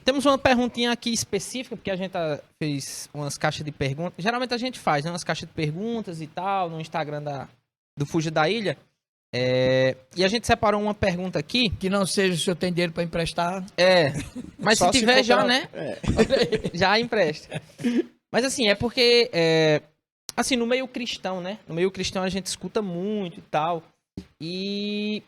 Temos uma perguntinha aqui específica, porque a gente fez umas caixas de perguntas. Geralmente a gente faz, né? Umas caixas de perguntas e tal, no Instagram do Fuja da Ilha. E a gente separou uma pergunta aqui. Que não seja o senhor tem dinheiro para emprestar. Mas Só se se tiver for já, pra- né? Já empresta. Mas assim, é porque, assim, no meio cristão, né? No meio cristão a gente escuta muito e tal. E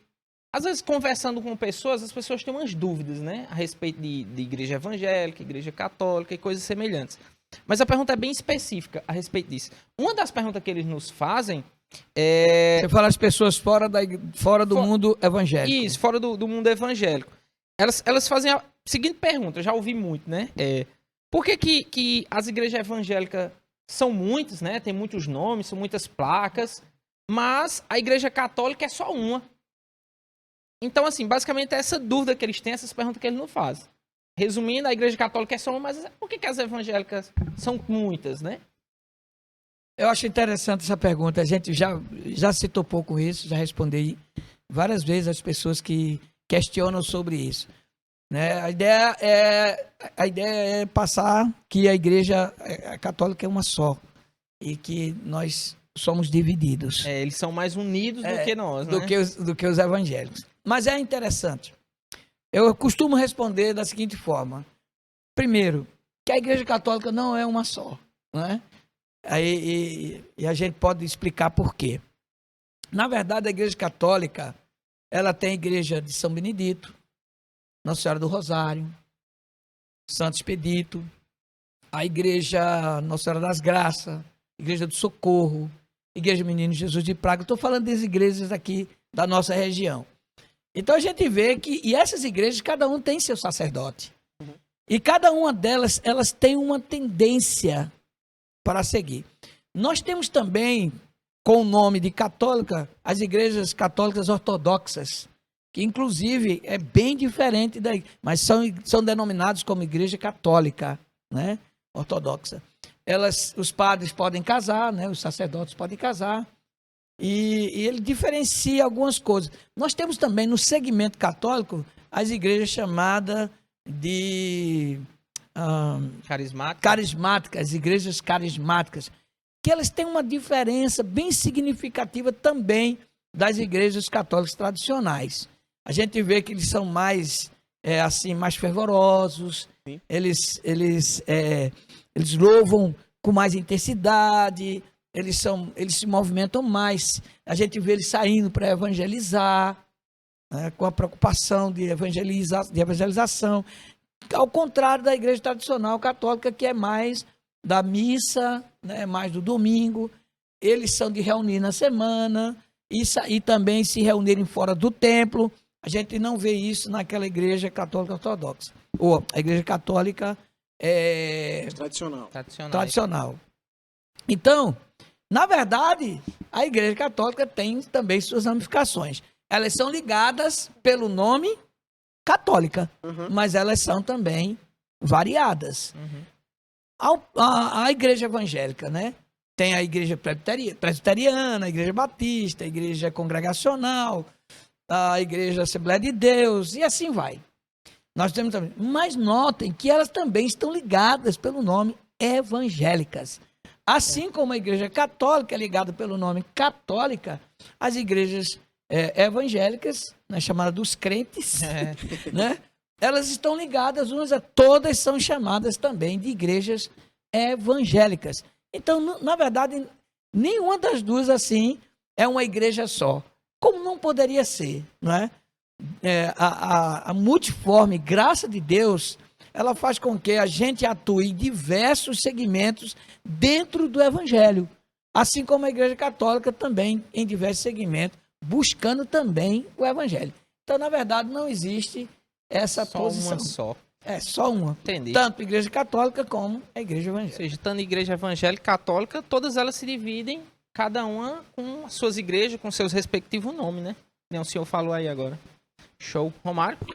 às vezes conversando com pessoas, as pessoas têm umas dúvidas, né? A respeito de igreja evangélica, igreja católica e coisas semelhantes. Mas a pergunta é bem específica a respeito disso. Uma das perguntas que eles nos fazem é... Você fala as pessoas fora do mundo evangélico. Isso, fora do mundo evangélico. Elas fazem a seguinte pergunta, eu já ouvi muito, né? Por que as igrejas evangélicas são muitas, né? Tem muitos nomes, são muitas placas, mas a igreja católica é só uma. Então, assim, basicamente é essa dúvida que eles têm, essas perguntas que eles não fazem. Resumindo, a igreja católica é só uma, mas por que as evangélicas são muitas, né? Eu acho interessante essa pergunta. A gente já se topou com isso, já respondi várias vezes às pessoas que questionam sobre isso. Né? A ideia é passar que a igreja católica é uma só e que nós somos divididos. Eles são mais unidos do que nós, do né? que os evangélicos. Mas é interessante. Eu costumo responder da seguinte forma. Primeiro, que a igreja católica não é uma só. Né? E a gente pode explicar por quê. Na verdade, a igreja católica, ela tem a igreja de São Benedito, Nossa Senhora do Rosário, Santo Expedito, a igreja Nossa Senhora das Graças, igreja do Socorro, igreja Menino Jesus de Praga. Estou falando das igrejas aqui da nossa região. Então a gente vê que, e essas igrejas, cada um tem seu sacerdote. E cada uma delas, elas têm uma tendência para seguir. Nós temos também, com o nome de católica, as igrejas católicas ortodoxas, que inclusive é bem diferente daí, mas são denominados como igreja católica, né? Ortodoxa. Os padres podem casar, né? Os sacerdotes podem casar, e ele diferencia algumas coisas. Nós temos também no segmento católico as igrejas chamadas de carismáticas, igrejas carismáticas, que elas têm uma diferença bem significativa também das igrejas católicas tradicionais. A gente vê que eles são mais mais fervorosos, eles louvam com mais intensidade, eles se movimentam mais. A gente vê eles saindo para evangelizar, né, com a preocupação de evangelização, ao contrário da igreja tradicional católica, que é mais da missa, né, mais do domingo. Eles são de reunir na semana e também se reunirem fora do templo. A gente não vê isso naquela igreja católica ortodoxa. Ou a igreja católica tradicional. Então, na verdade, a igreja católica tem também suas ramificações. Elas são ligadas pelo nome católica, mas elas são também variadas. A igreja evangélica, né? Tem a igreja presbiteriana, a igreja batista, a igreja congregacional, a igreja Assembleia de Deus, e assim vai. Nós temos também. Mas notem que elas também estão ligadas pelo nome evangélicas. Assim como a igreja católica é ligada pelo nome católica, as igrejas evangélicas, né, chamadas dos crentes, né, elas estão ligadas umas a todas, são chamadas também de igrejas evangélicas. Então, na verdade, nenhuma das duas assim é uma igreja só, como não poderia ser, não é? A multiforme graça de Deus, ela faz com que a gente atue em diversos segmentos dentro do evangelho, assim como a igreja católica também em diversos segmentos, buscando também o evangelho. Então, na verdade, não existe essa posição. Uma só. É só uma. Entendi. Tanto a igreja católica como a igreja evangélica. Ou seja, tanto a igreja evangélica e católica, todas elas se dividem, cada uma com as suas igrejas, com seus respectivos nomes, né? Nem o senhor falou aí agora. Show. Romário?